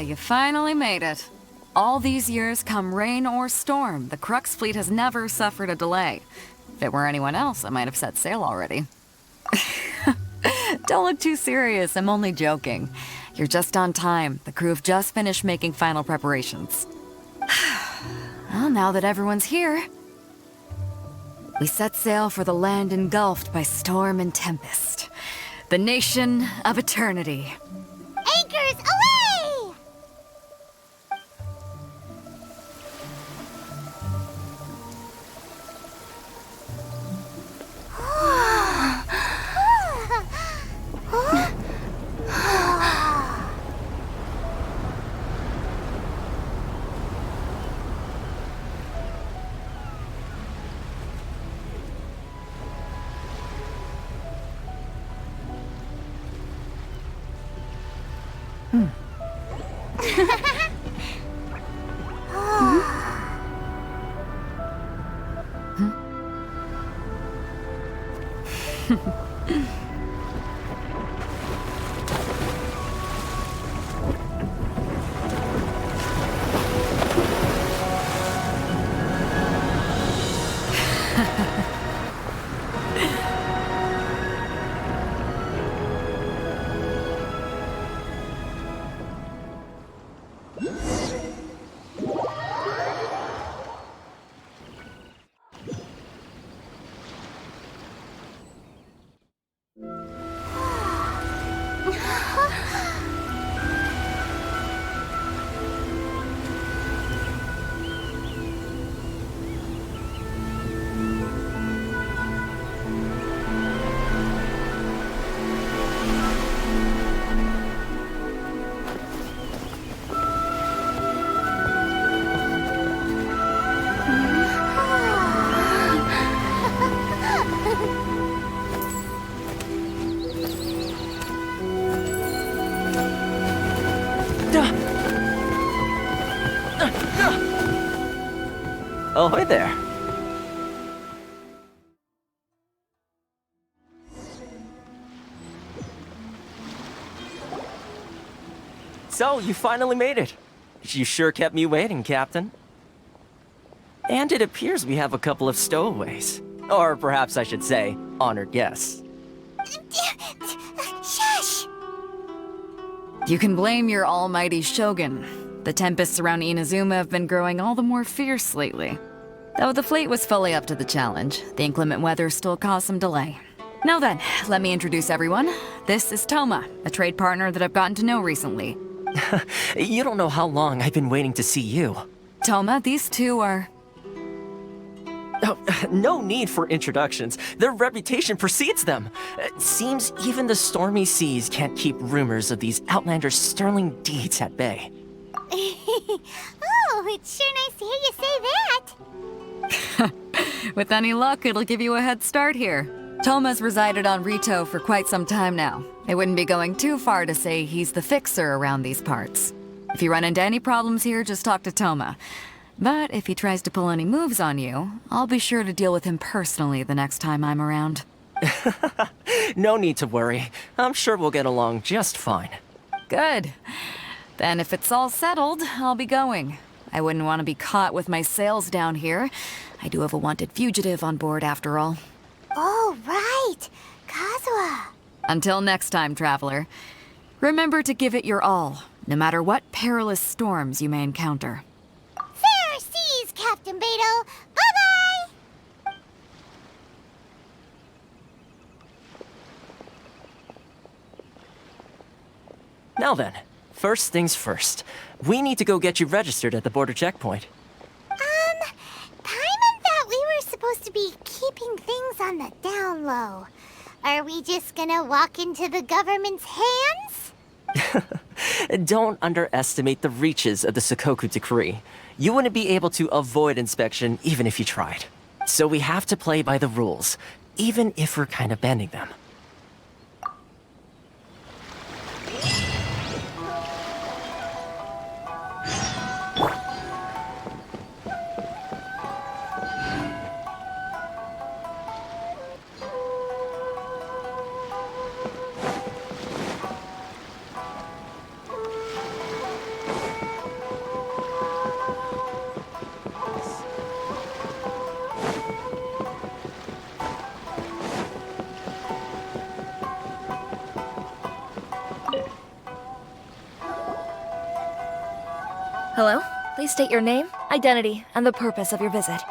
You finally made it. All these years, come rain or storm, the Crux fleet has never suffered a delay. If it were anyone else, I might have set sail already. Don't look too serious, I'm only joking. You're just on time. The crew have just finished making final preparations. Well, now that everyone's here, we set sail for the land engulfed by storm and tempest. The nation of eternity. Anchors away! Oh, hi there. So, you finally made it. You sure kept me waiting, Captain. And it appears we have a couple of stowaways. Or perhaps I should say, honored guests. Shush! You can blame your almighty shogun. The tempests around Inazuma have been growing all the more fierce lately. Though the fleet was fully up to the challenge, the inclement weather still caused some delay. Now then, let me introduce everyone. This is Toma, a trade partner that I've gotten to know recently. You don't know how long I've been waiting to see you. Toma, these two are... Oh, no need for introductions. Their reputation precedes them. It seems even the stormy seas can't keep rumors of these outlanders' sterling deeds at bay. Oh, it's sure nice to hear you say that. With any luck, it'll give you a head start here. Toma's resided on Rito for quite some time now. It wouldn't be going too far to say he's the fixer around these parts. If you run into any problems here, just talk to Toma. But if he tries to pull any moves on you, I'll be sure to deal with him personally the next time I'm around. No need to worry. I'm sure we'll get along just fine. Good. Then if it's all settled, I'll be going. I wouldn't want to be caught with my sails down here. I do have a wanted fugitive on board after all. Oh, right. Kazuha. Until next time, traveler. Remember to give it your all, no matter what perilous storms you may encounter. Fair seas, Captain Beto. Bye-bye! Now then, first things first. We need to go get you registered at the border checkpoint. Paimon thought we were supposed to be keeping things on the down low. Are we just gonna walk into the government's hands? Don't underestimate the reaches of the Sakoku Decree. You wouldn't be able to avoid inspection even if you tried. So we have to play by the rules, even if we're kind of bending them. Hello? Please state your name, identity, and the purpose of your visit.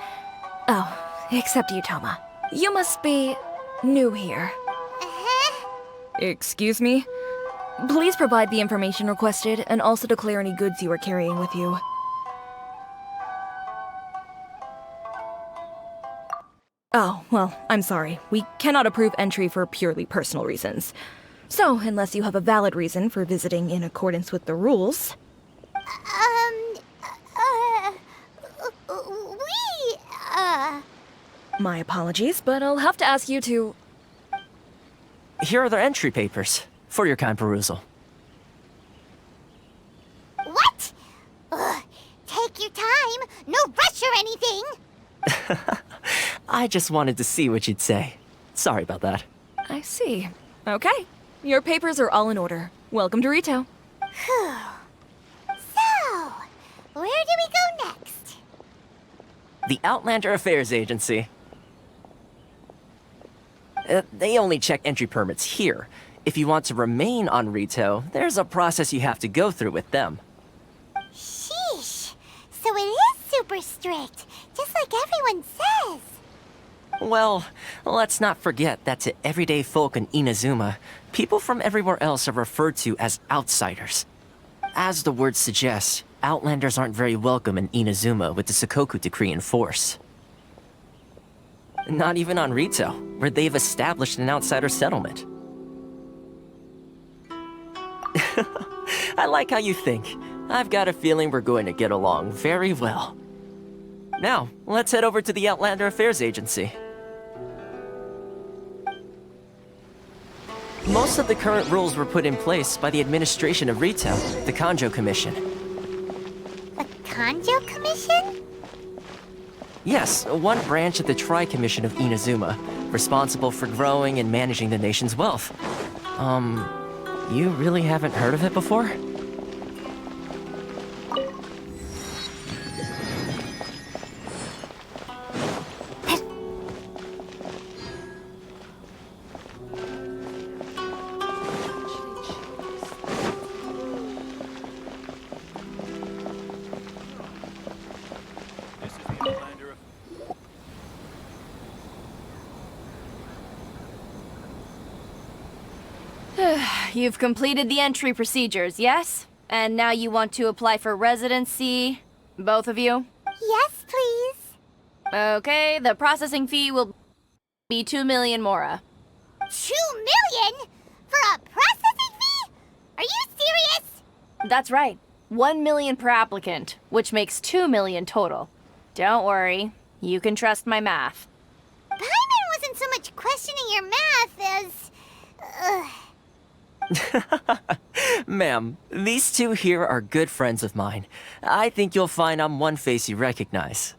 Oh, except you, Toma. You must be new here. Excuse me? Please provide the information requested and also declare any goods you are carrying with you. Oh, well, I'm sorry. We cannot approve entry for purely personal reasons. So, unless you have a valid reason for visiting in accordance with the rules... My apologies, but I'll have to ask you to... Here are the entry papers for your kind perusal. What? Ugh, take your time. No rush or anything. I just wanted to see what you'd say. Sorry about that. I see. Okay. Your papers are all in order. Welcome to Rito. Whew. So, where do we go next? The Outlander Affairs Agency. They only check entry permits here. If you want to remain on Rito, there's a process you have to go through with them. Sheesh. So it is super strict, just like everyone says. Well, let's not forget that to everyday folk in Inazuma, people from everywhere else are referred to as outsiders. As the word suggests, Outlanders aren't very welcome in Inazuma with the Sakoku Decree in force. Not even on Rito, where they've established an outsider settlement. I like how you think. I've got a feeling we're going to get along very well. Now, let's head over to the Outlander Affairs Agency. Most of the current rules were put in place by the administration of Rito, the Kanjo Commission. The Kanjo Commission? Yes, one branch of the Tri-Commission of Inazuma, responsible for growing and managing the nation's wealth. You really haven't heard of it before? You've completed the entry procedures, yes? And now you want to apply for residency? Both of you? Yes, please. Okay, the processing fee will be 2 million mora. 2 million? For a processing fee? Are you serious? That's right. 1 million per applicant, which makes 2 million total. Don't worry, you can trust my math. Paimon wasn't so much questioning your math as... Ma'am, these two here are good friends of mine. I think you'll find I'm one face you recognize.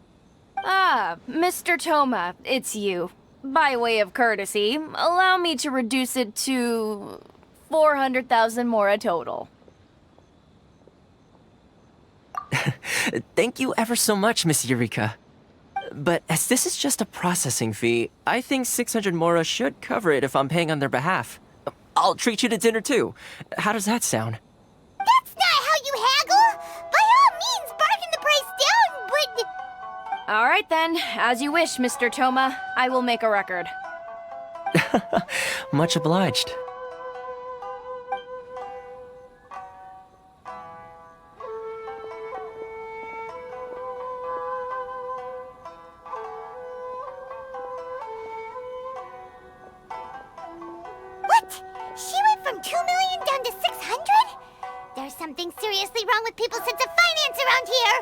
Ah, Mr. Toma, it's you. By way of courtesy, allow me to reduce it to 400,000 mora total. Thank you ever so much, Miss Eureka. But as this is just a processing fee, I think 600 mora should cover it if I'm paying on their behalf. I'll treat you to dinner too. How does that sound? That's not how you haggle! By all means, bargain the price down, but... All right then, as you wish, Mr. Toma. I will make a record. Much obliged. What? She went from 2 million down to 600? There's something seriously wrong with people's sense of finance around here!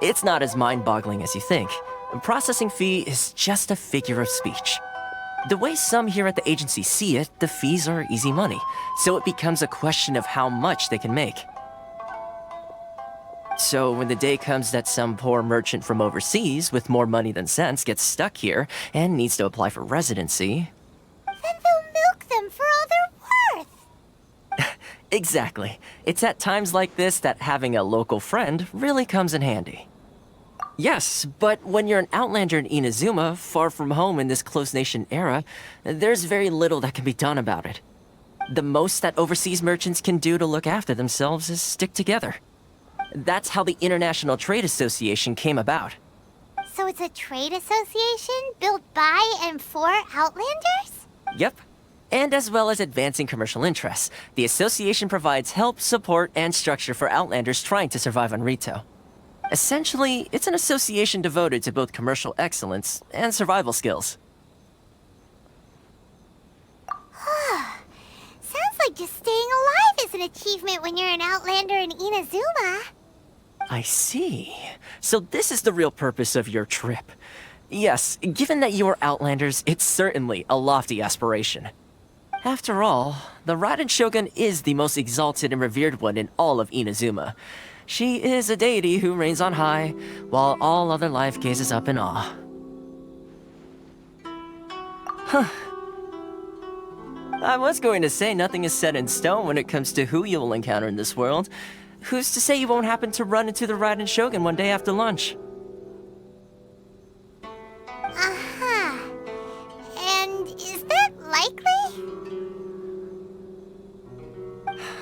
It's not as mind-boggling as you think. A processing fee is just a figure of speech. The way some here at the agency see it, the fees are easy money, so it becomes a question of how much they can make. So when the day comes that some poor merchant from overseas with more money than sense gets stuck here and needs to apply for residency... Then they'll milk them for all they're worth! Exactly. It's at times like this that having a local friend really comes in handy. Yes, but when you're an outlander in Inazuma, far from home in this closed nation era, there's very little that can be done about it. The most that overseas merchants can do to look after themselves is stick together. That's how the International Trade Association came about. So it's a trade association built by and for Outlanders? Yep. And as well as advancing commercial interests, the association provides help, support, and structure for Outlanders trying to survive on Rito. Essentially, it's an association devoted to both commercial excellence and survival skills. Sounds like just staying alive is an achievement when you're an Outlander in Inazuma. I see. So this is the real purpose of your trip. Yes, given that you are Outlanders, it's certainly a lofty aspiration. After all, the Raiden Shogun is the most exalted and revered one in all of Inazuma. She is a deity who reigns on high, while all other life gazes up in awe. I was going to say nothing is set in stone when it comes to who you'll encounter in this world. Who's to say you won't happen to run into the Raiden Shogun one day after lunch? Uh-huh. And is that likely?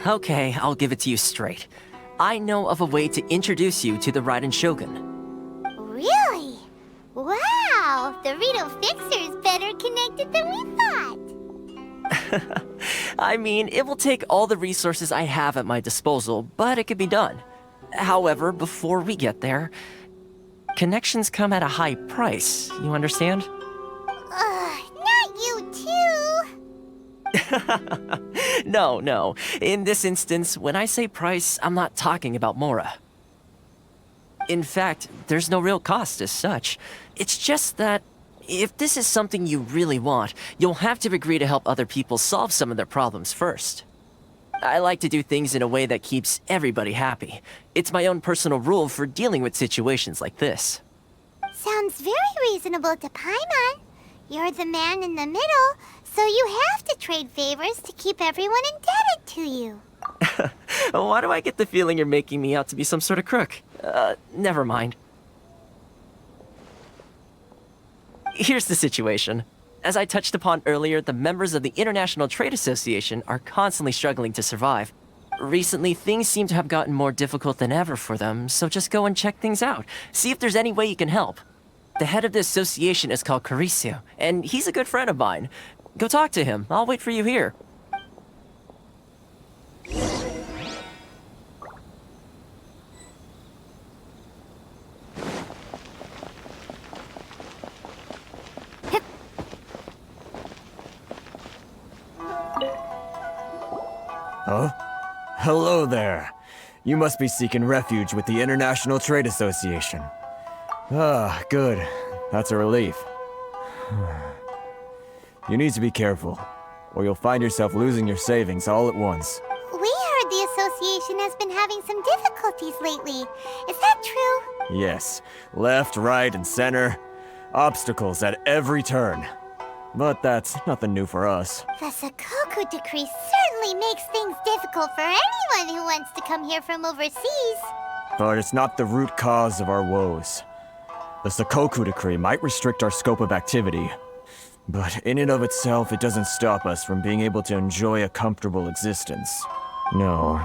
Okay, I'll give it to you straight. I know of a way to introduce you to the Raiden Shogun. Really? Wow! The Rito Fixer is better connected than we thought! I mean, it will take all the resources I have at my disposal, but it could be done. However, before we get there, connections come at a high price, you understand? Not you too! No. In this instance, when I say price, I'm not talking about Mora. In fact, there's no real cost as such. It's just that if this is something you really want, you'll have to agree to help other people solve some of their problems first. I like to do things in a way that keeps everybody happy. It's my own personal rule for dealing with situations like this. Sounds very reasonable to Paimon. You're the man in the middle, so you have to trade favors to keep everyone indebted to you. Why do I get the feeling you're making me out to be some sort of crook? Never mind. Here's the situation. As I touched upon earlier, the members of the International Trade Association are constantly struggling to survive. Recently, things seem to have gotten more difficult than ever for them, so just go and check things out. See if there's any way you can help. The head of the association is called Carisio, and he's a good friend of mine. Go talk to him. I'll wait for you here. Huh? Hello there. You must be seeking refuge with the International Trade Association. Ah, good. That's a relief. You need to be careful, or you'll find yourself losing your savings all at once. We heard the association has been having some difficulties lately. Is that true? Yes. Left, right, and center. Obstacles at every turn. But that's nothing new for us. The Sakoku Decree certainly makes things difficult for anyone who wants to come here from overseas. But it's not the root cause of our woes. The Sakoku Decree might restrict our scope of activity, but in and of itself, it doesn't stop us from being able to enjoy a comfortable existence. No.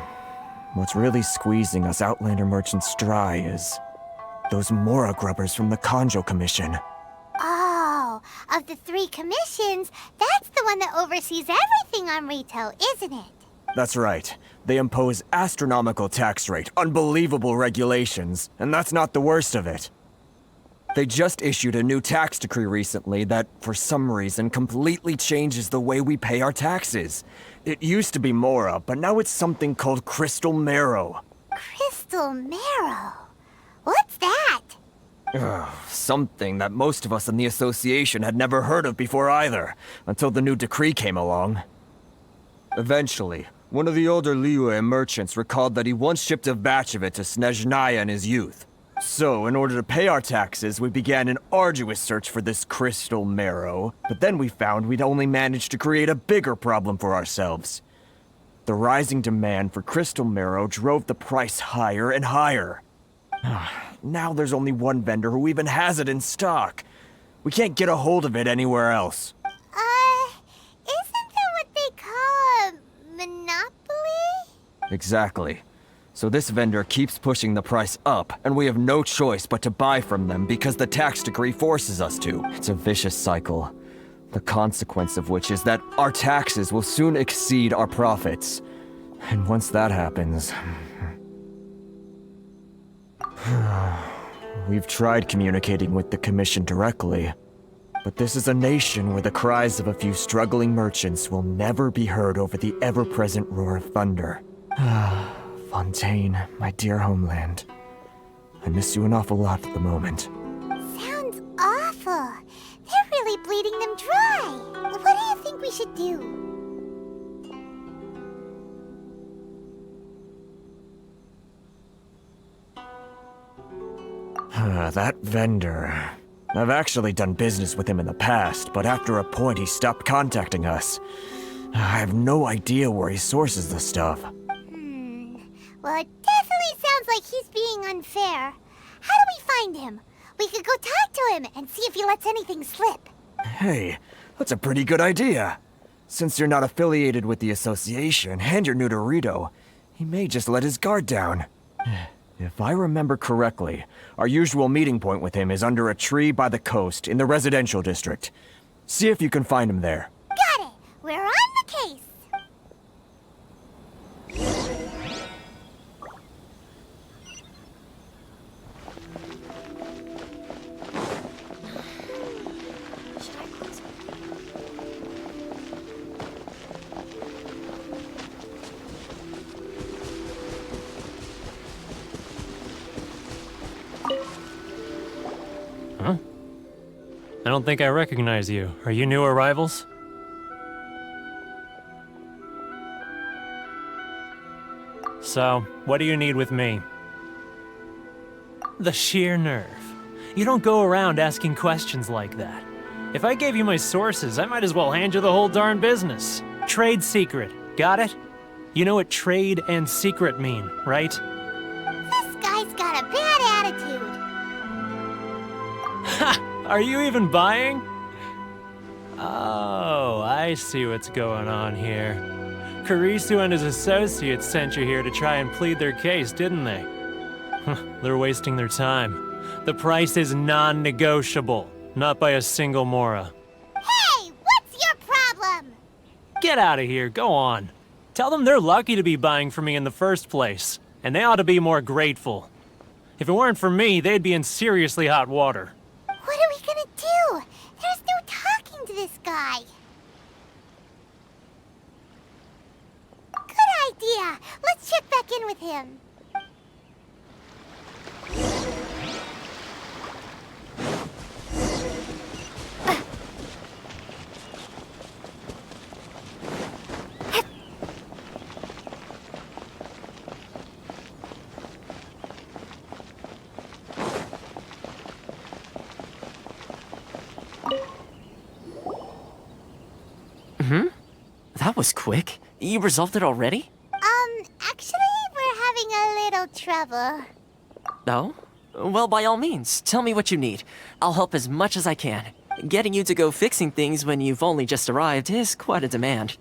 What's really squeezing us Outlander merchants dry is those Mora grubbers from the Kanjo Commission. Oh, of the 3 commissions, that's the one that oversees everything on Rito, isn't it? That's right. They impose astronomical tax rate, unbelievable regulations, and that's not the worst of it. They just issued a new tax decree recently that, for some reason, completely changes the way we pay our taxes. It used to be Mora, but now it's something called Crystal Marrow. Crystal Marrow? What's that? Something that most of us in the association had never heard of before either, until the new decree came along. Eventually, one of the older Liyue merchants recalled that he once shipped a batch of it to Snezhnaya in his youth. So, in order to pay our taxes, we began an arduous search for this Crystal Marrow, but then we found we'd only managed to create a bigger problem for ourselves. The rising demand for Crystal Marrow drove the price higher and higher. Now there's only one vendor who even has it in stock. We can't get a hold of it anywhere else. Isn't that what they call a monopoly? Exactly. So this vendor keeps pushing the price up, and we have no choice but to buy from them because the tax decree forces us to. It's a vicious cycle. The consequence of which is that our taxes will soon exceed our profits. And once that happens... We've tried communicating with the Commission directly, but this is a nation where the cries of a few struggling merchants will never be heard over the ever-present roar of thunder. Fontaine, my dear homeland. I miss you an awful lot at the moment. Sounds awful. They're really bleeding them dry. What do you think we should do? That vendor. I've actually done business with him in the past, but after a point he stopped contacting us. I have no idea where he sources the stuff. Well, it definitely sounds like he's being unfair. How do we find him? We could go talk to him and see if he lets anything slip. Hey, that's a pretty good idea. Since you're not affiliated with the association and you're new to Rito, he may just let his guard down. If I remember correctly, our usual meeting point with him is under a tree by the coast in the residential district. See if you can find him there. Got it! We're on the case! Huh? I don't think I recognize you. Are you new arrivals? So, what do you need with me? The sheer nerve. You don't go around asking questions like that. If I gave you my sources, I might as well hand you the whole darn business. Trade secret. Got it? You know what trade and secret mean, right? This guy's got a bad attitude. Ha! Are you even buying? Oh, I see what's going on here. Karisu and his associates sent you here to try and plead their case, didn't they? They're wasting their time. The price is non-negotiable, not by a single Mora. Hey, what's your problem? Get out of here, go on. Tell them they're lucky to be buying from me in the first place, and they ought to be more grateful. If it weren't for me, they'd be in seriously hot water. What are we gonna do? There's no talking to this guy. Good idea. Let's check back in with him. That was quick. You resolved it already? Actually, we're having a little trouble. No? Well, by all means, tell me what you need. I'll help as much as I can. Getting you to go fixing things when you've only just arrived is quite a demand.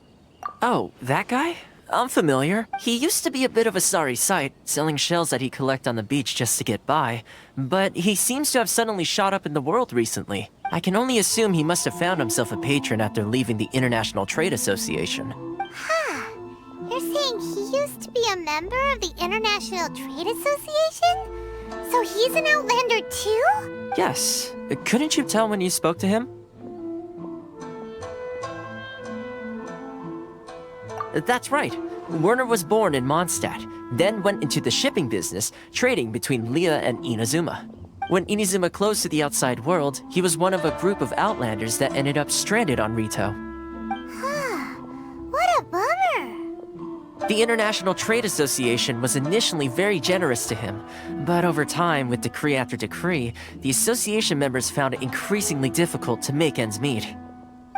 Oh, that guy? I'm familiar. He used to be a bit of a sorry sight, selling shells that he'd collect on the beach just to get by. But he seems to have suddenly shot up in the world recently. I can only assume he must have found himself a patron after leaving the International Trade Association. Huh. You're saying he used to be a member of the International Trade Association? So he's an Outlander too? Yes. Couldn't you tell when you spoke to him? That's right. Werner was born in Mondstadt, then went into the shipping business, trading between Leah and Inazuma. When Inazuma closed to the outside world, he was one of a group of Outlanders that ended up stranded on Rito. What a bummer. The International Trade Association was initially very generous to him, but over time, with decree after decree, the association members found it increasingly difficult to make ends meet.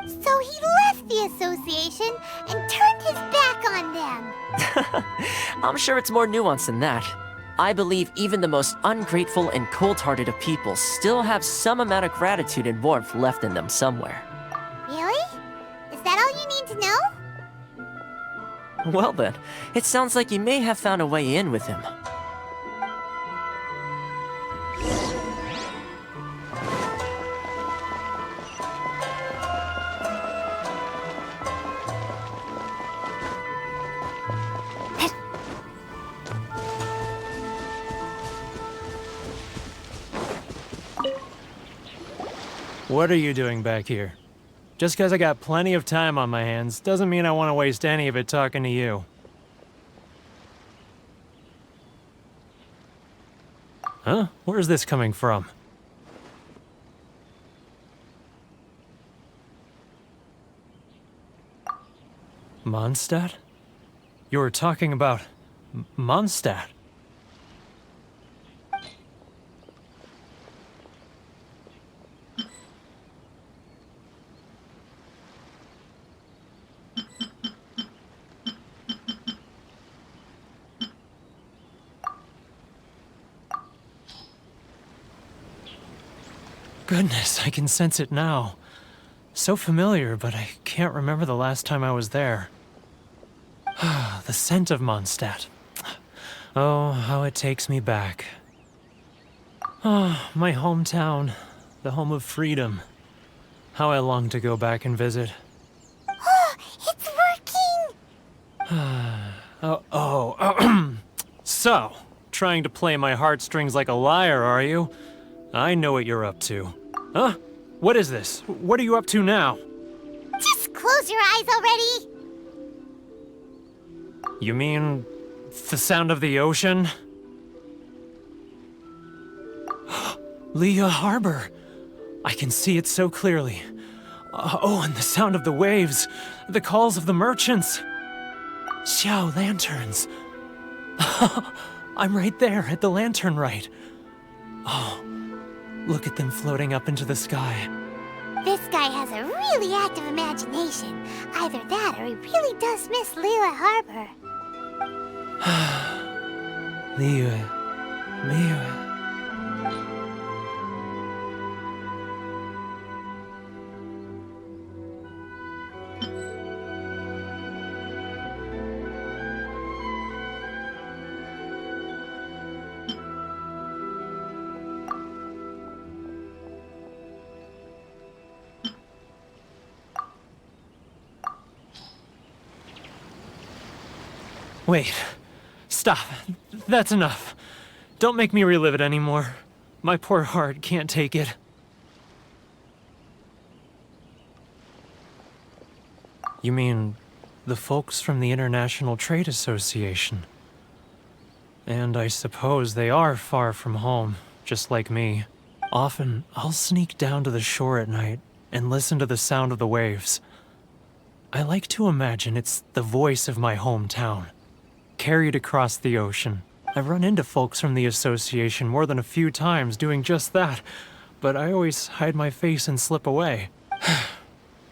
So he left the association and turned his back on them. I'm sure it's more nuanced than that. I believe even the most ungrateful and cold-hearted of people still have some amount of gratitude and warmth left in them somewhere. Really? Is that all you need to know? Well then, it sounds like you may have found a way in with him. What are you doing back here? Just because I got plenty of time on my hands doesn't mean I want to waste any of it talking to you. Huh? Where's this coming from? Mondstadt? You were talking about Mondstadt. Goodness, I can sense it now. So familiar, but I can't remember the last time I was there. The scent of Mondstadt. Oh, how it takes me back. Oh, my hometown, the home of freedom. How I long to go back and visit. Oh, it's working! So, trying to play my heartstrings like a liar, are you? I know what you're up to. Huh? What is this? What are you up to now? Just close your eyes already! You mean the sound of the ocean? Leah Harbor. I can see it so clearly. Oh, and the sound of the waves. The calls of the merchants. Xiao lanterns. I'm right there at the lantern right. Oh, look at them floating up into the sky. This guy has a really active imagination. Either that or he really does miss Leela Harbor. Leah. Wait. Stop. That's enough. Don't make me relive it anymore. My poor heart can't take it. You mean the folks from the International Trade Association? And I suppose they are far from home, just like me. Often, I'll sneak down to the shore at night and listen to the sound of the waves. I like to imagine it's the voice of my hometown, carried across the ocean. I've run into folks from the association more than a few times doing just that, but I always hide my face and slip away.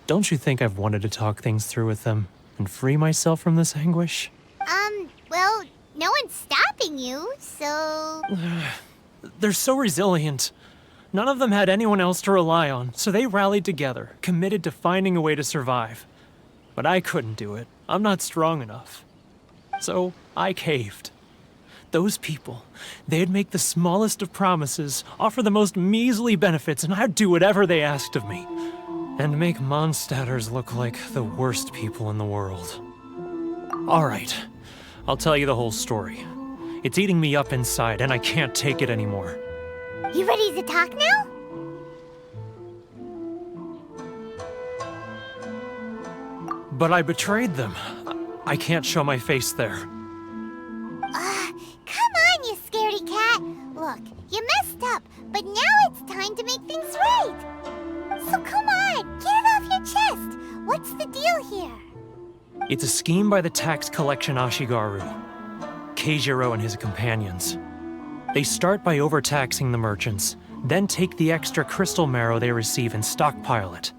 Don't you think I've wanted to talk things through with them and free myself from this anguish? Well, no one's stopping you, so... They're so resilient. None of them had anyone else to rely on, so they rallied together, committed to finding a way to survive. But I couldn't do it. I'm not strong enough. So I caved. Those people, they'd make the smallest of promises, offer the most measly benefits, and I'd do whatever they asked of me. And make Mondstadters look like the worst people in the world. All right, I'll tell you the whole story. It's eating me up inside, and I can't take it anymore. You ready to talk now? But I betrayed them. I can't show my face there. Come on, you scaredy cat. Look, you messed up, but now it's time to make things right. So come on, get it off your chest. What's the deal here? It's a scheme by the tax collection Ashigaru, Keijiro and his companions. They start by overtaxing the merchants, then take the extra crystal marrow they receive and stockpile it.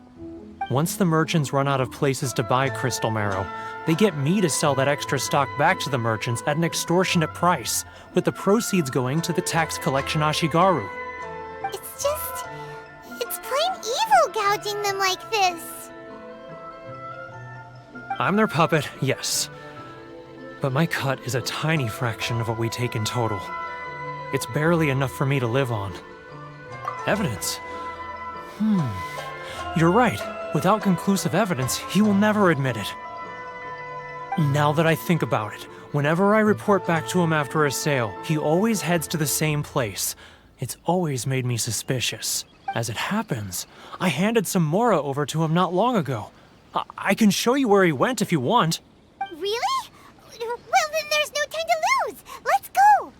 Once the merchants run out of places to buy crystal marrow, they get me to sell that extra stock back to the merchants at an extortionate price, with the proceeds going to the tax collection Ashigaru. It's plain evil gouging them like this. I'm their puppet, yes. But my cut is a tiny fraction of what we take in total. It's barely enough for me to live on. Evidence? You're right. Without conclusive evidence, he will never admit it. Now that I think about it, whenever I report back to him after a sale, he always heads to the same place. It's always made me suspicious. As it happens, I handed some Mora over to him not long ago. I can show you where he went if you want. Really? Well, then there's no time to lose. Let's go.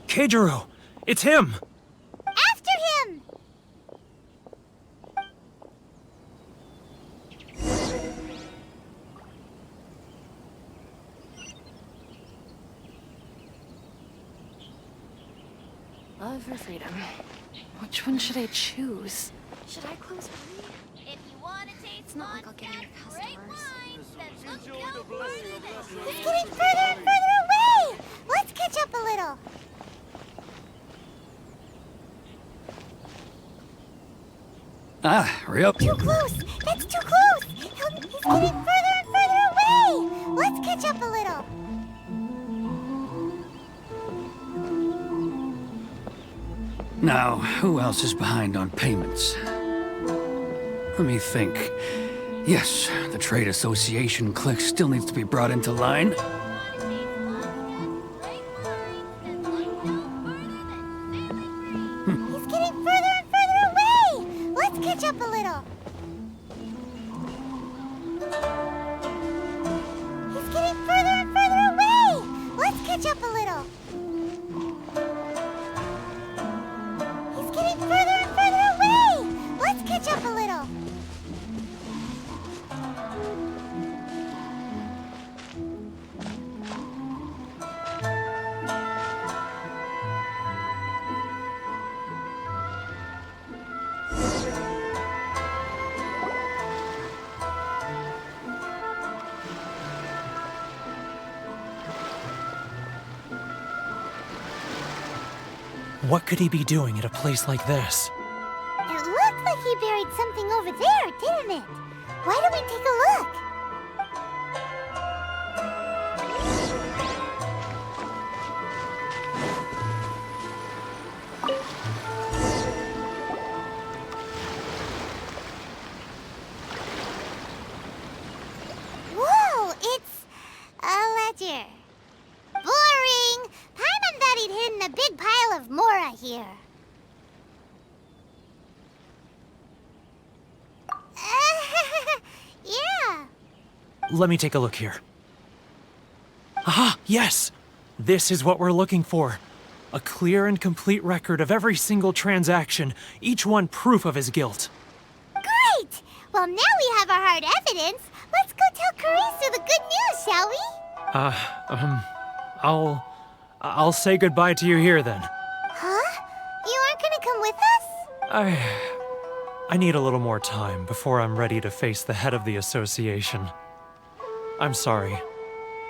Keijiro! It's him! After him! Love or freedom? Which one should I choose? Should I close early? If you want to taste It's not like I'll get any customers. He's getting further and further away! Let's catch up a little. Ryuk. Too close! That's too close! He's getting further and further away! Let's catch up a little. Now, who else is behind on payments? Let me think. Yes, the Trade Association clique still needs to be brought into line. He's getting further and further away! Let's catch up a little. He's getting further and further away! Let's catch up a little. He's getting further and further away! Let's catch up a little. What could he be doing at a place like this? It looked like he buried something over there, didn't it? Why don't we take a look? Whoa, it's a ledger. Boring! Paimon thought he'd hidden a big pile of Mora here. Yeah. Let me take a look here. Aha! Yes! This is what we're looking for. A clear and complete record of every single transaction, each one proof of his guilt. Great! Well, now we have our hard evidence. Let's go tell Karisu the good news, shall we? I'll say goodbye to you here then. Huh? You aren't gonna come with us? I need a little more time before I'm ready to face the head of the association. I'm sorry.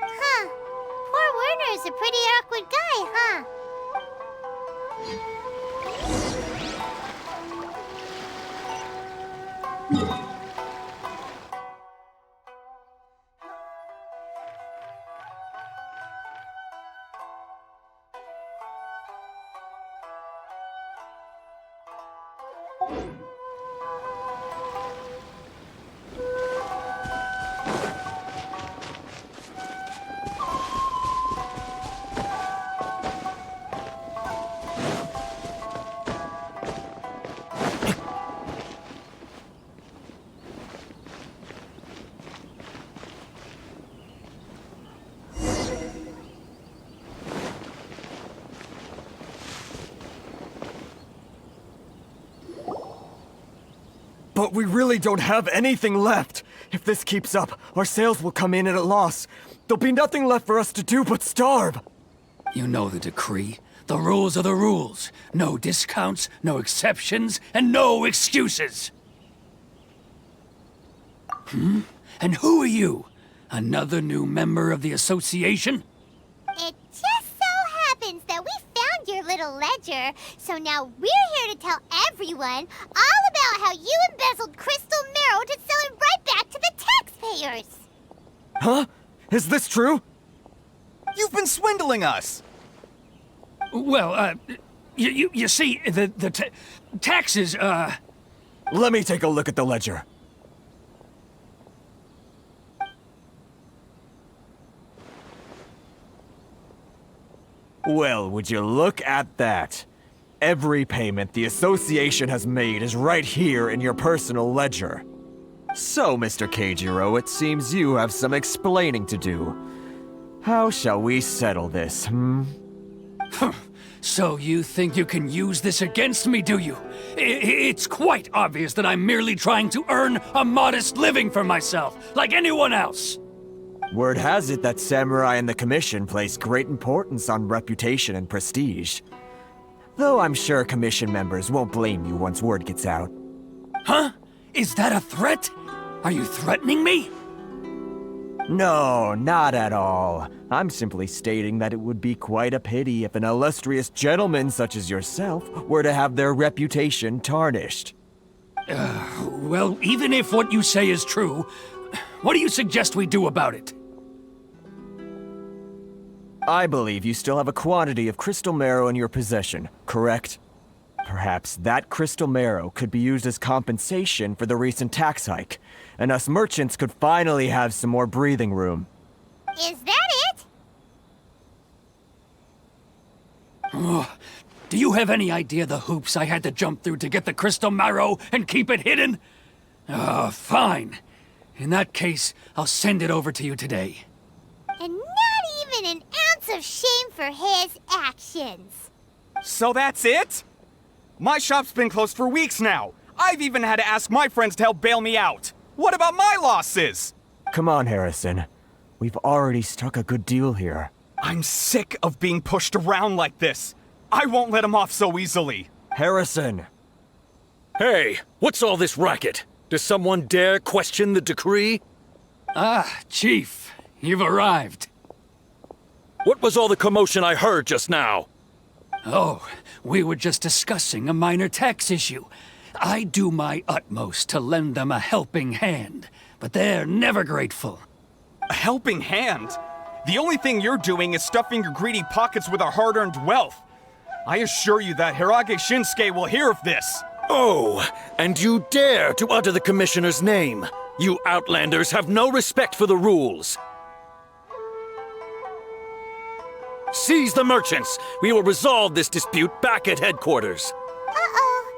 Huh. Poor Werner's a pretty awkward guy, huh? But we really don't have anything left. If this keeps up, our sales will come in at a loss. There'll be nothing left for us to do but starve. You know the decree. The rules are the rules. No discounts, no exceptions, and no excuses. And who are you? Another new member of the association? It just so happens that we found your little ledger, so now we're here to tell everyone all about how you embezzled crystal marrow to sell it right back to the taxpayers. Huh? Is this true? You've been swindling us! Well, you see, the taxes, Let me take a look at the ledger. Well, would you look at that? Every payment the association has made is right here in your personal ledger. So, Mr. Keijiro, it seems you have some explaining to do. How shall we settle this, So you think you can use this against me, do you? It's quite obvious that I'm merely trying to earn a modest living for myself, like anyone else. Word has it that Samurai and the Commission place great importance on reputation and prestige. Though I'm sure Commission members won't blame you once word gets out. Huh? Is that a threat? Are you threatening me? No, not at all. I'm simply stating that it would be quite a pity if an illustrious gentleman such as yourself were to have their reputation tarnished. Well, even if what you say is true, what do you suggest we do about it? I believe you still have a quantity of crystal marrow in your possession, correct? Perhaps that crystal marrow could be used as compensation for the recent tax hike, and us merchants could finally have some more breathing room. Is that it? Do you have any idea the hoops I had to jump through to get the crystal marrow and keep it hidden? Fine. In that case, I'll send it over to you today. And not even an ounce of shame for his actions. So that's it? My shop's been closed for weeks now. I've even had to ask my friends to help bail me out. What about my losses? Come on, Harrison. We've already struck a good deal here. I'm sick of being pushed around like this. I won't let him off so easily. Harrison! Hey, what's all this racket? Does someone dare question the decree? Chief, you've arrived. What was all the commotion I heard just now? Oh, we were just discussing a minor tax issue. I do my utmost to lend them a helping hand, but they're never grateful. A helping hand? The only thing you're doing is stuffing your greedy pockets with our hard-earned wealth. I assure you that Hirage Shinsuke will hear of this. Oh, and you dare to utter the Commissioner's name. You Outlanders have no respect for the rules. Seize the merchants. We will resolve this dispute back at headquarters. Uh-oh.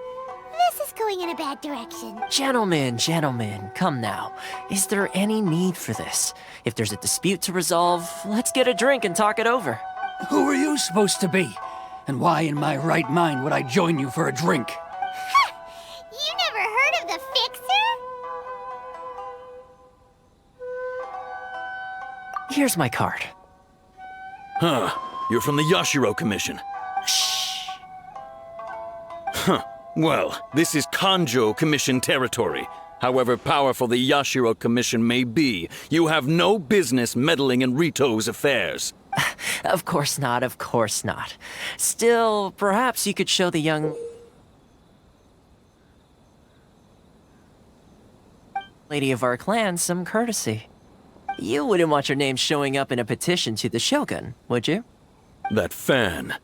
This is going in a bad direction. Gentlemen, come now. Is there any need for this? If there's a dispute to resolve, let's get a drink and talk it over. Who are you supposed to be? And why in my right mind would I join you for a drink? You never heard of the Fixer? Here's my card. Huh. You're from the Yashiro Commission. Shh. Huh. Well, this is Kanjo Commission territory. However powerful the Yashiro Commission may be, you have no business meddling in Rito's affairs. Of course not. Still, perhaps you could show the young lady of our clan some courtesy. You wouldn't want your name showing up in a petition to the Shogun, would you? That fan,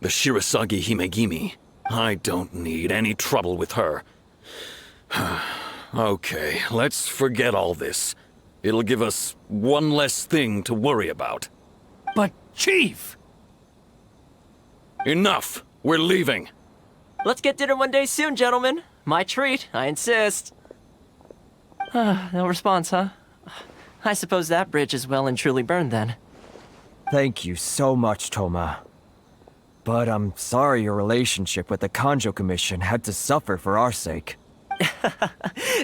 the Shirasagi Himegimi. I don't need any trouble with her. Okay, let's forget all this. It'll give us one less thing to worry about. But, Chief! Enough! We're leaving. Let's get dinner one day soon, gentlemen. My treat, I insist. No response, huh? I suppose that bridge is well and truly burned then. Thank you so much, Toma. But I'm sorry your relationship with the Kanjo Commission had to suffer for our sake.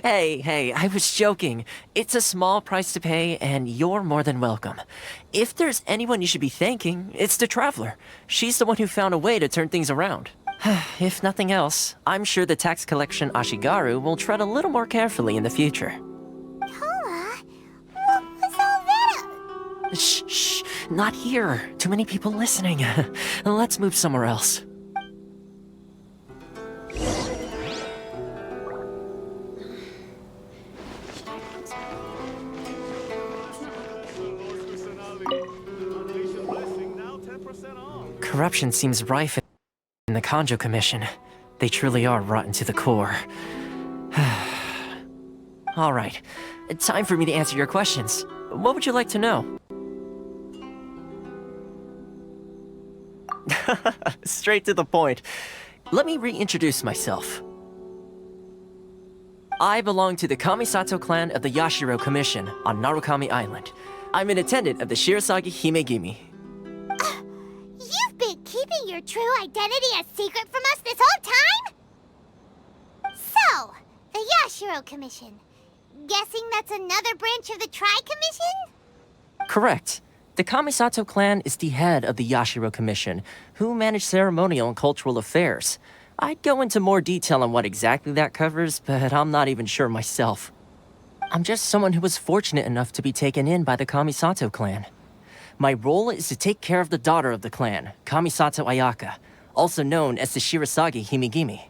Hey, I was joking. It's a small price to pay, and you're more than welcome. If there's anyone you should be thanking, it's the Traveler. She's the one who found a way to turn things around. If nothing else, I'm sure the tax collection Ashigaru will tread a little more carefully in the future. Toma, what was all that? Shh, not here. Too many people listening. Let's move somewhere else. Corruption seems rife in the Kanjo Commission. They truly are rotten to the core. All right, time for me to answer your questions. What would you like to know? Straight to the point. Let me reintroduce myself. I belong to the Kamisato clan of the Yashiro Commission on Narukami Island. I'm an attendant of the Shirasagi Himegimi. You've been keeping your true identity a secret from us this whole time? So, the Yashiro Commission. Guessing that's another branch of the Tri-Commission? Correct. The Kamisato clan is the head of the Yashiro Commission, who manage ceremonial and cultural affairs. I'd go into more detail on what exactly that covers, but I'm not even sure myself. I'm just someone who was fortunate enough to be taken in by the Kamisato clan. My role is to take care of the daughter of the clan, Kamisato Ayaka, also known as the Shirasagi Himegimi.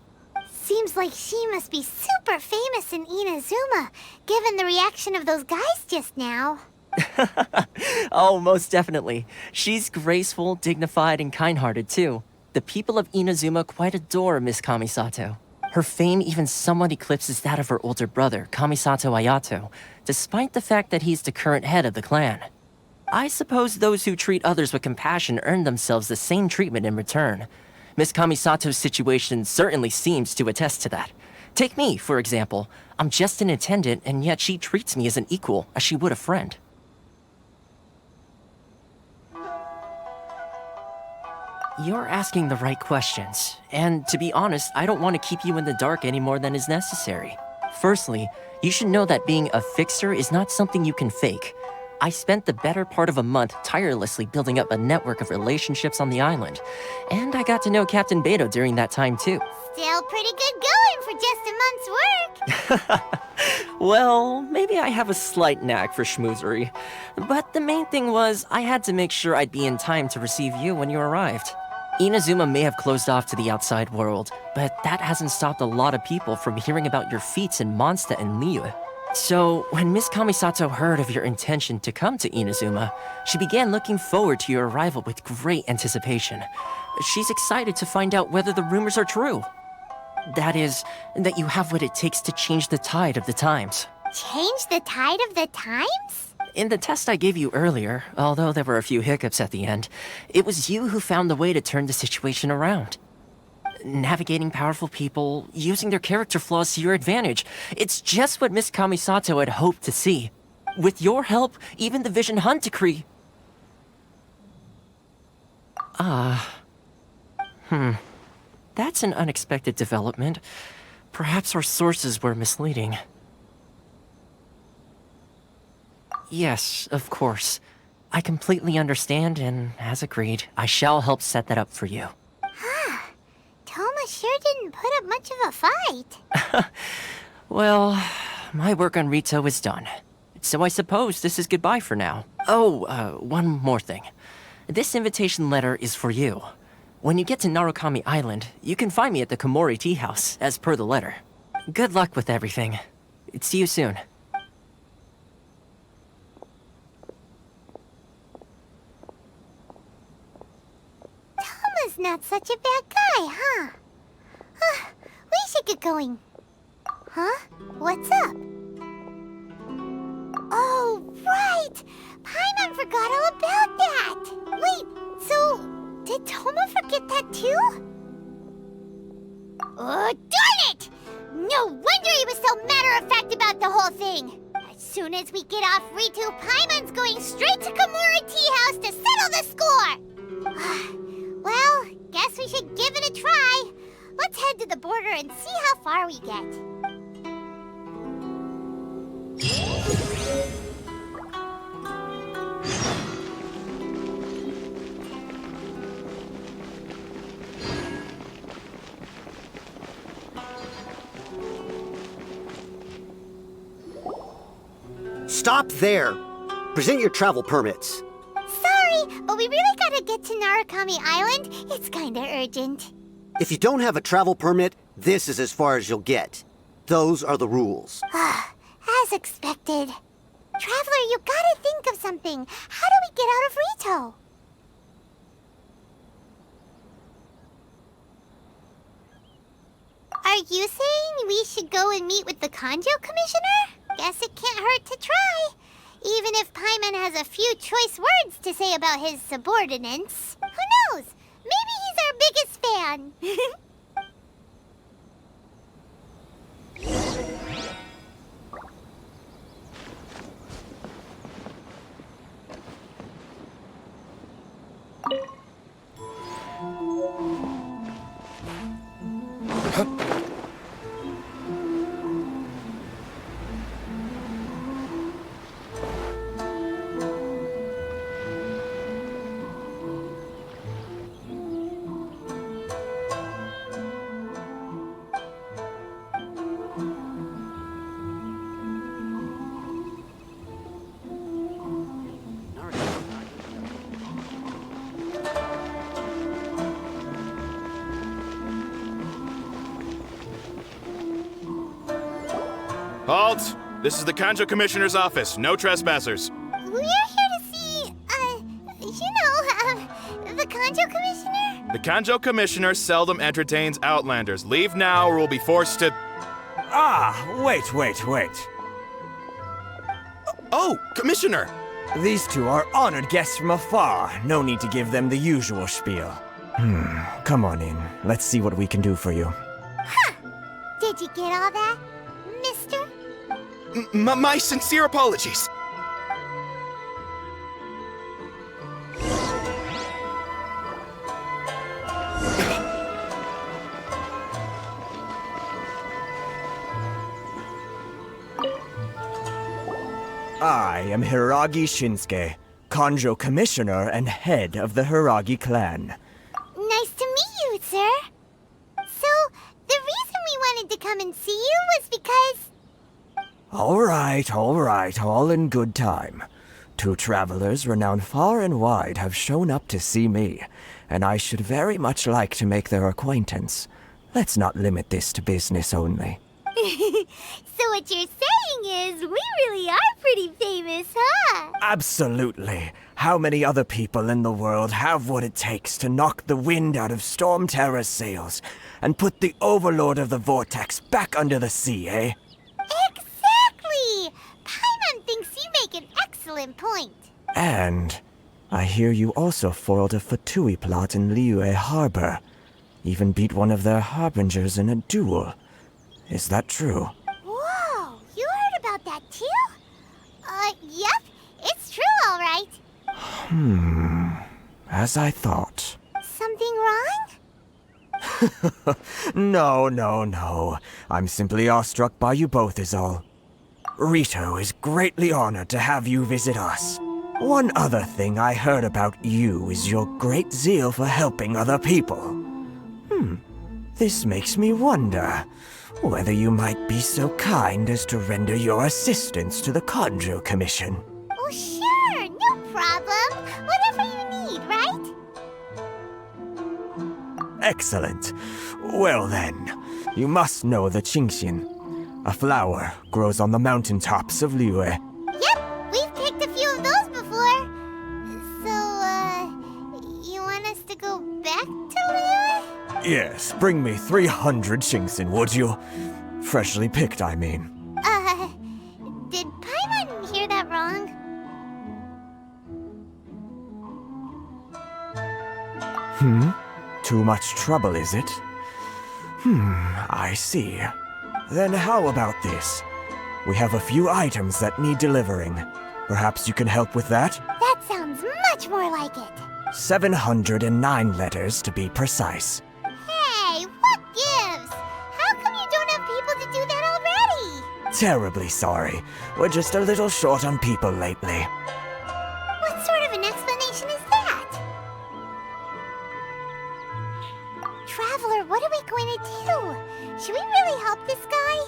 Seems like she must be super famous in Inazuma, given the reaction of those guys just now. Oh, most definitely. She's graceful, dignified, and kind-hearted too. The people of Inazuma quite adore Miss Kamisato. Her fame even somewhat eclipses that of her older brother, Kamisato Ayato, despite the fact that he's the current head of the clan. I suppose those who treat others with compassion earn themselves the same treatment in return. Miss Kamisato's situation certainly seems to attest to that. Take me, for example. I'm just an attendant, and yet she treats me as an equal, as she would a friend. You're asking the right questions, and to be honest, I don't want to keep you in the dark any more than is necessary. Firstly, you should know that being a fixer is not something you can fake. I spent the better part of a month tirelessly building up a network of relationships on the island, and I got to know Captain Beto during that time too. Still pretty good going for just a month's work. Well, maybe I have a slight knack for schmoozery, but the main thing was I had to make sure I'd be in time to receive you when you arrived. Inazuma may have closed off to the outside world, but that hasn't stopped a lot of people from hearing about your feats in Mondstadt and Liyue. So, when Miss Kamisato heard of your intention to come to Inazuma, she began looking forward to your arrival with great anticipation. She's excited to find out whether the rumors are true. That is, that you have what it takes to change the tide of the times. Change the tide of the times? In the test I gave you earlier, although there were a few hiccups at the end, it was you who found the way to turn the situation around. Navigating powerful people, using their character flaws to your advantage. It's just what Miss Kamisato had hoped to see. With your help, even the Vision Hunt decree... That's an unexpected development. Perhaps our sources were misleading. Yes, of course. I completely understand, and as agreed, I shall help set that up for you. Toma sure didn't put up much of a fight. Well, my work on Rito is done. So I suppose this is goodbye for now. Oh, one more thing. This invitation letter is for you. When you get to Narukami Island, you can find me at the Komori Tea House, as per the letter. Good luck with everything. See you soon. Toma's not such a bad guy, huh? We should get going. Huh? What's up? Oh, right! Paimon forgot all about that! Wait, so did Toma forget that too? Oh, darn it! No wonder he was so matter-of-fact about the whole thing! As soon as we get off Ritu, Paimon's going straight to Komori Tea House to settle the score! Well, guess we should give it a try. Let's head to the border and see how far we get. Stop there! Present your travel permits. Sorry, but we really gotta get to Narukami Island. It's kinda urgent. If you don't have a travel permit, this is as far as you'll get. Those are the rules. As expected. Traveler, you gotta think of something. How do we get out of Rito? Are you saying we should go and meet with the Kanjo Commissioner? Guess it can't hurt to try. Even if Paimon has a few choice words to say about his subordinates. Who knows? Maybe he's our biggest fan. Halt! This is the Kanjo Commissioner's office. No trespassers. We're here to see, the Kanjo Commissioner? The Kanjo Commissioner seldom entertains Outlanders. Leave now or we'll be forced to... Wait. Oh, Commissioner! These two are honored guests from afar. No need to give them the usual spiel. Come on in. Let's see what we can do for you. Did you get all that, mister? My sincere apologies. I am Hiragi Shinsuke, Kanjo Commissioner and head of the Hiragi clan. Nice to meet you, sir. So, the reason we wanted to come and see you was because... All right, all in good time. Two travelers renowned far and wide have shown up to see me, and I should very much like to make their acquaintance. Let's not limit this to business only. So what you're saying is, we really are pretty famous, huh? Absolutely. How many other people in the world have what it takes to knock the wind out of Storm Terror's sails and put the Overlord of the Vortex back under the sea, eh? Exactly! Paimon thinks you make an excellent point. And I hear you also foiled a Fatui plot in Liyue Harbor. Even beat one of their harbingers in a duel. Is that true? Whoa, you heard about that too? Yep, it's true, all right. As I thought. Something wrong? No. I'm simply awestruck by you both is all. Rito is greatly honored to have you visit us. One other thing I heard about you is your great zeal for helping other people. This makes me wonder whether you might be so kind as to render your assistance to the Kanjo Commission. Oh, sure, no problem. Whatever you need, right? Excellent. Well then, you must know the Qingxian. A flower grows on the mountaintops of Liyue. Yep, we've picked a few of those before. So, you want us to go back to Liyue? Yes, bring me 300 Qingxian, would you? Freshly picked, I mean. Did Paimon hear that wrong? Too much trouble, is it? I see. Then how about this? We have a few items that need delivering. Perhaps you can help with that? That sounds much more like it. 709 letters to be precise. Hey, what gives? How come you don't have people to do that already? terribly sorry. We're just a little short on people lately. What sort of an explanation is that? Traveler, what are we going to do? Should we really help this guy?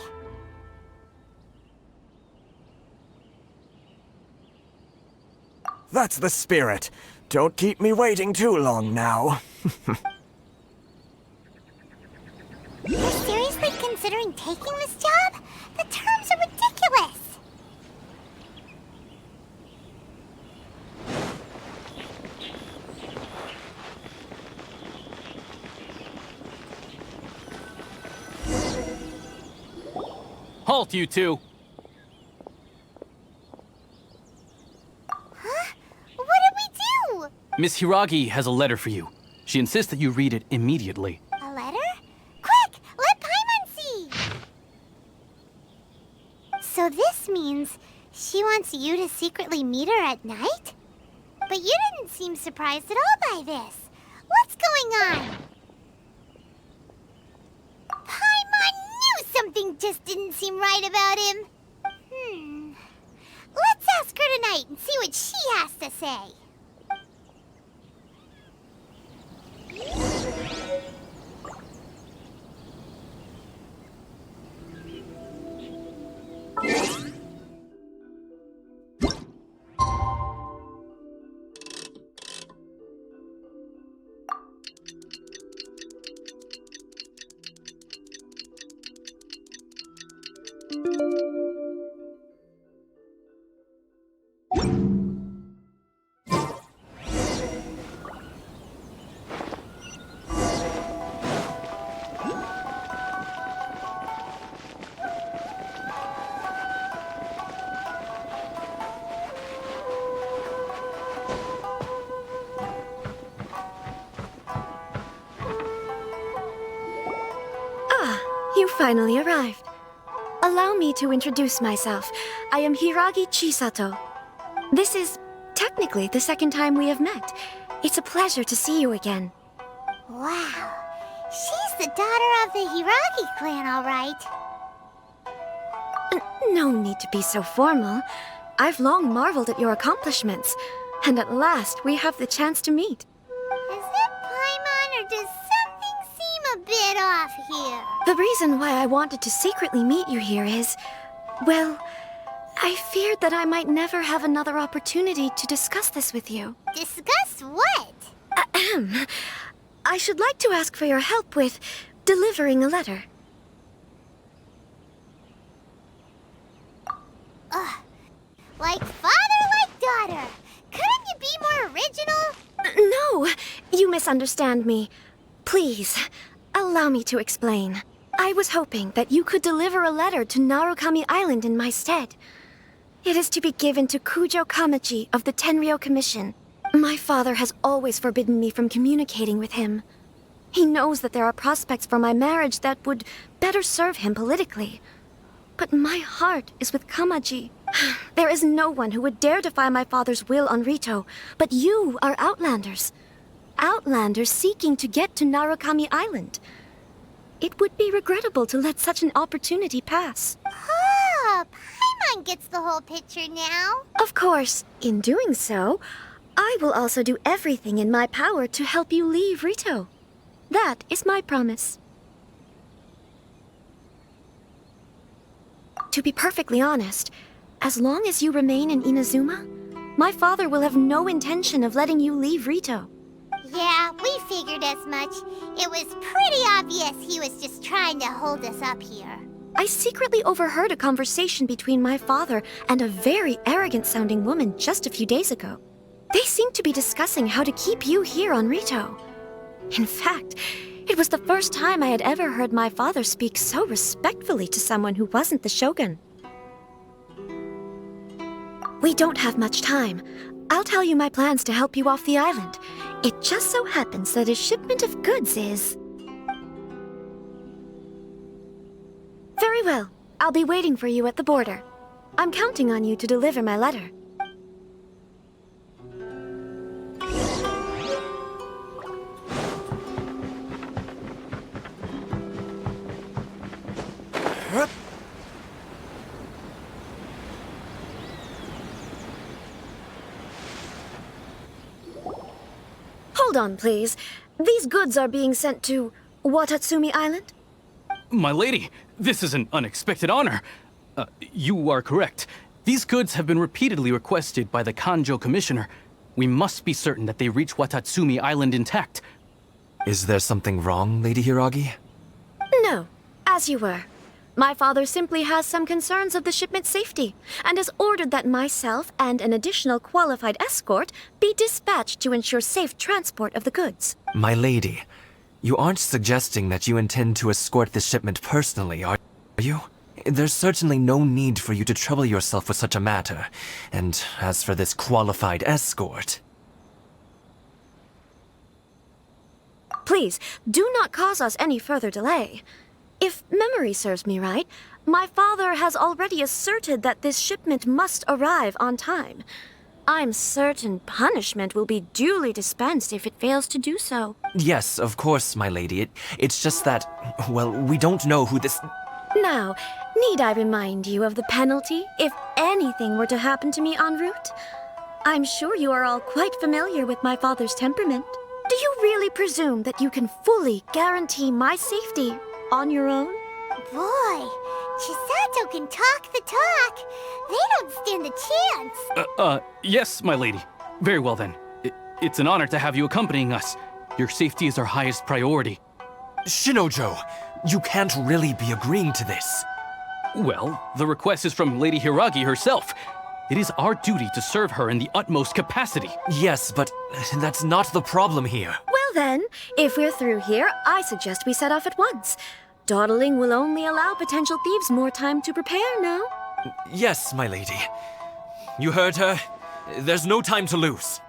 That's the spirit. Don't keep me waiting too long now. You're seriously considering taking this job? The terms are ridiculous! Halt, you two! Huh? What did we do? Miss Hiragi has a letter for you. She insists that you read it immediately. A letter? Quick! Let Paimon see! So this means she wants you to secretly meet her at night? But you didn't seem surprised at all by this. What's going on? Paimon knew something just didn't seem right about him. Let's ask her tonight and see what she has to say. You finally arrived. Allow me to introduce myself. I am Hiragi Chisato. This is technically the second time we have met. It's a pleasure to see you again. Wow. She's the daughter of the Hiragi clan, all right. No need to be so formal. I've long marveled at your accomplishments, and at last we have the chance to meet. Is it Paimon, or does something seem a bit off here? The reason why I wanted to secretly meet you here is, well, I feared that I might never have another opportunity to discuss this with you. Discuss what? Ahem. I should like to ask for your help with delivering a letter. Like father, like daughter. Couldn't you be more original? No, you misunderstand me. Please, allow me to explain. I was hoping that you could deliver a letter to Narukami Island in my stead. It is to be given to Kujo Kamachi of the Tenryou Commission. My father has always forbidden me from communicating with him. He knows that there are prospects for my marriage that would better serve him politically. But my heart is with Kamaji. There is no one who would dare defy my father's will on Rito, but you are Outlanders. Outlanders seeking to get to Narukami Island. It would be regrettable to let such an opportunity pass. Oh, Paimon gets the whole picture now. Of course, in doing so, I will also do everything in my power to help you leave Rito. That is my promise. To be perfectly honest, as long as you remain in Inazuma, my father will have no intention of letting you leave Rito. Yeah, we figured as much. It was pretty obvious he was just trying to hold us up here. I secretly overheard a conversation between my father and a very arrogant-sounding woman just a few days ago. They seemed to be discussing how to keep you here on Rito. In fact, it was the first time I had ever heard my father speak so respectfully to someone who wasn't the shogun. We don't have much time. I'll tell you my plans to help you off the island. It just so happens that a shipment of goods is... Very well. I'll be waiting for you at the border. I'm counting on you to deliver my letter. Hold on, please. These goods are being sent to Watatsumi Island? My lady, this is an unexpected honor. You are correct. These goods have been repeatedly requested by the Kanjo Commissioner. We must be certain that they reach Watatsumi Island intact. Is there something wrong, Lady Hiragi? No, as you were. My father simply has some concerns of the shipment's safety, and has ordered that myself and an additional qualified escort be dispatched to ensure safe transport of the goods. My lady, you aren't suggesting that you intend to escort this shipment personally, are you? There's certainly no need for you to trouble yourself with such a matter. And as for this qualified escort... Please, do not cause us any further delay. If memory serves me right, my father has already asserted that this shipment must arrive on time. I'm certain punishment will be duly dispensed if it fails to do so. Yes, of course, my lady. It's just that, well, we don't know who this... Now, need I remind you of the penalty if anything were to happen to me en route? I'm sure you are all quite familiar with my father's temperament. Do you really presume that you can fully guarantee my safety on your own? Boy, Chisato can talk the talk. They don't stand a chance. Yes, my lady. Very well then. It's an honor to have you accompanying us. Your safety is our highest priority. Shinojo, you can't really be agreeing to this. Well, the request is from Lady Hiragi herself. It is our duty to serve her in the utmost capacity. Yes, but that's not the problem here. Well then, if we're through here, I suggest we set off at once. Dawdling will only allow potential thieves more time to prepare, no? Yes, my lady. You heard her. There's no time to lose.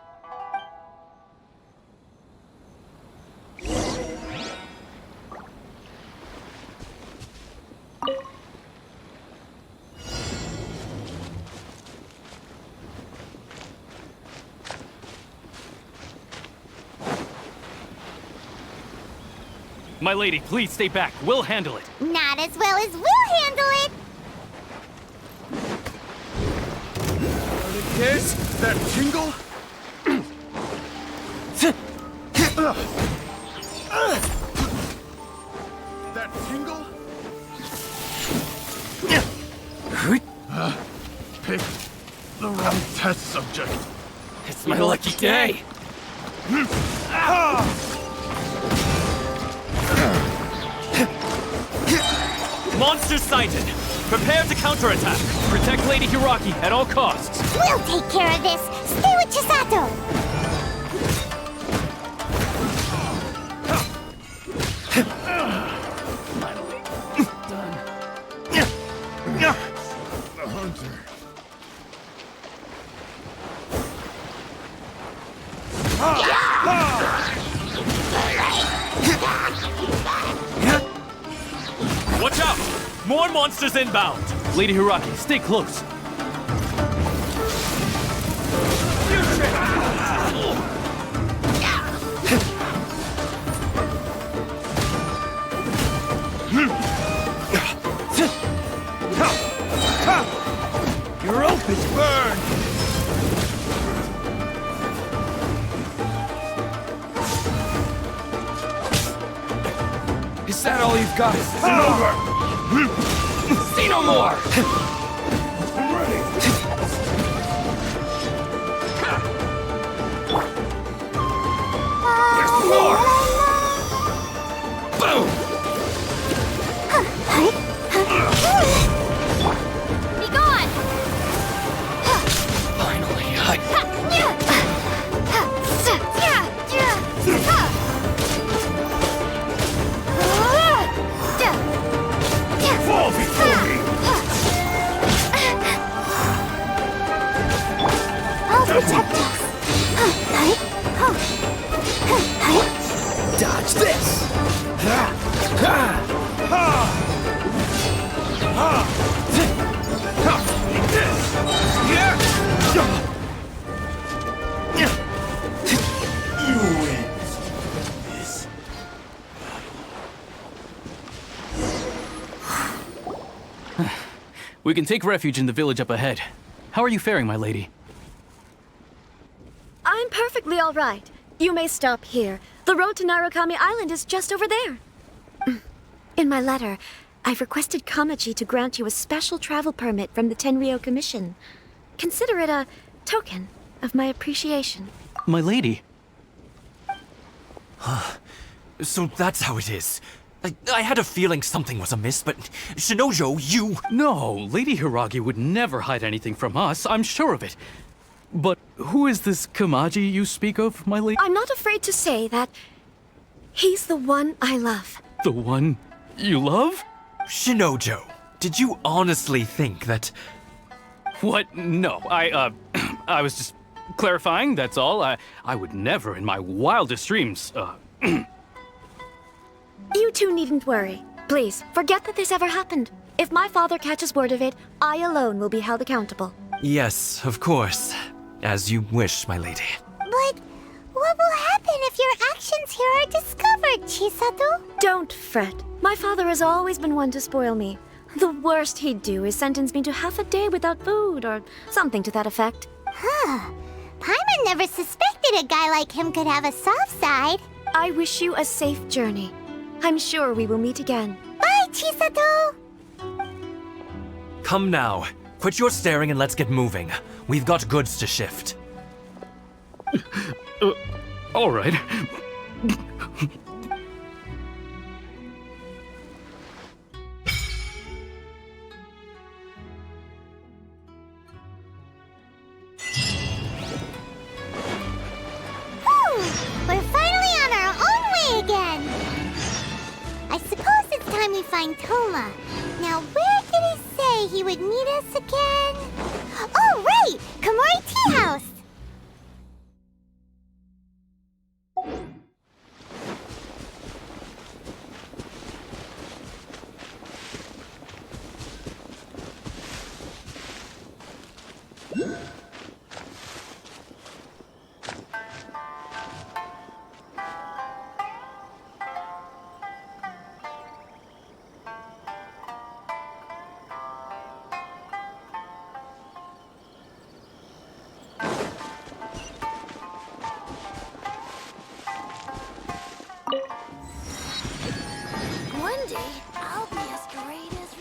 My lady, please stay back. We'll handle it. Not as well as we'll handle it. Yes, that tingle? That tingle? Pick the wrong test subject. It's my lucky day. Monster sighted! Prepare to counterattack! Protect Lady Hiragi at all costs. We'll take care of this. Stay with Chisato. Finally done. The hunter. Watch out! More monsters inbound! Lady Hiragi, stay close. Your rope is burned! Is that all you've got? It's over! See no more! I'm ready! There's more! Boom! Be gone! Finally, Fall before me! I'll protect us. Dodge this! Eat this! You win. we can take refuge in the village up ahead. How are you faring, my lady? I'm perfectly all right. You may stop here. The road to Narukami Island is just over there. In my letter, I've requested Kamaji to grant you a special travel permit from the Tenryou Commission. Consider it a token of my appreciation. My lady. So that's how it is. I had a feeling something was amiss, but Shinojo, you... No, Lady Hiragi would never hide anything from us, I'm sure of it. But who is this Kamaji you speak of, my lady? I'm not afraid to say that he's the one I love. The one you love? Shinojo, did you honestly think that... What? No, I was just clarifying, that's all. I would never in my wildest dreams, You two needn't worry. Please, forget that this ever happened. If my father catches word of it, I alone will be held accountable. Yes, of course. As you wish, my lady. But what will happen if your actions here are discovered, Chisato? Don't fret. My father has always been one to spoil me. The worst he'd do is sentence me to half a day without food, or something to that effect. Huh. Paimon never suspected a guy like him could have a soft side. I wish you a safe journey. I'm sure we will meet again. Bye, Chisato! Come now. Quit your staring and let's get moving. We've got goods to shift. All right. We're finally on our own way again! I suppose it's time we find Toma. Now, where did he say he would meet us again? Oh, right! Komori Tea House! One day, I'll be as great as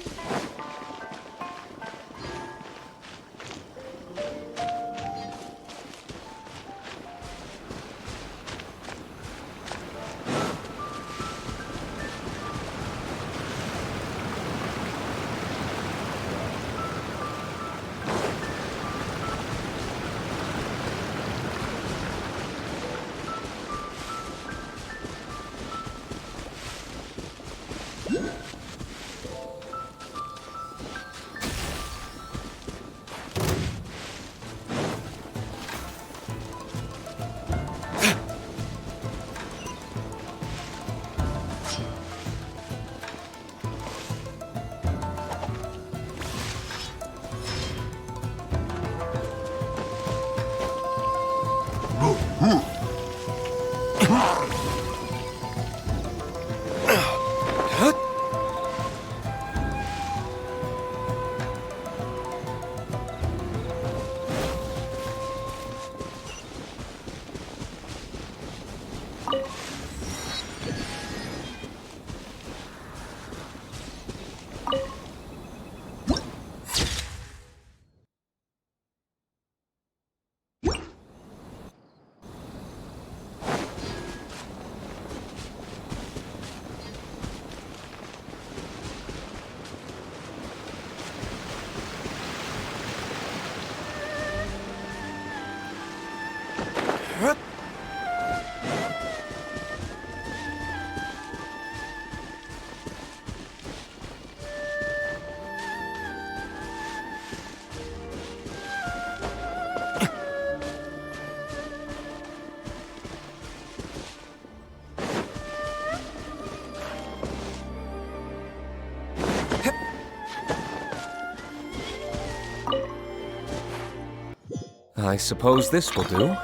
I suppose this will do.